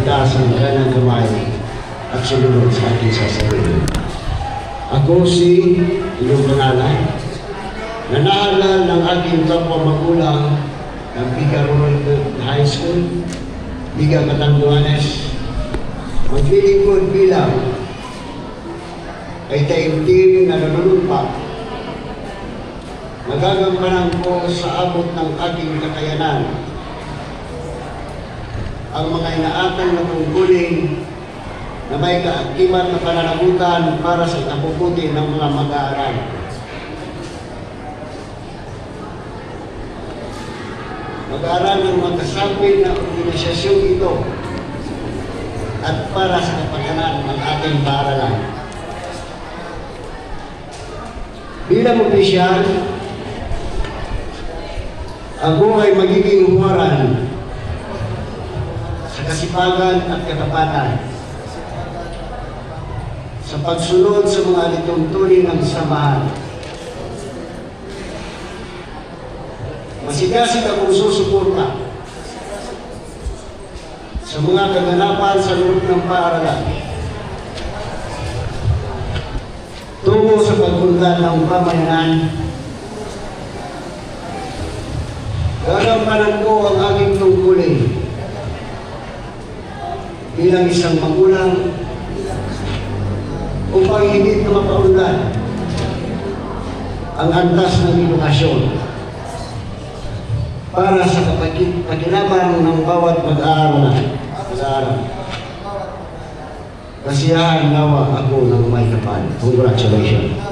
Taas ang kanang kamay at sumunod sa aking sasabihin. Ako si iyong pangalan, nanaaral ng aking kapwa magulang ng Picaroon High School, Biga Catanduanes, maglilingkod bilang ay taimtim na nanunumpa. Magagampanan ko sa abot ng aking kakayanan ang mga inaatang na tungkulin na may kaakibat na pananagutan para sa ikabubuti ng mga mag-aaral. Mag-aaral ng mga kasapi na organisyasyong ito at para sa kapakanan ng ating paaralan. Bilang opisyal, ako ay magiging huwaran sa kasipagan at katapatan, sa pagsunod sa mga alituntunin ng samahan. Masigasig akong susuporta sa mga kaganapan sa loob ng paaralan tungo sa pagpunta ng pamayanan. Gagampanan ko ang aking tungkulin bilang isang magulang upang hindi na mapaunlad ang antas ng edukasyon para sa kapakinabangan ng bawat mag-aaral. Kasiyahan nawa ako ng may kapal. Congratulations.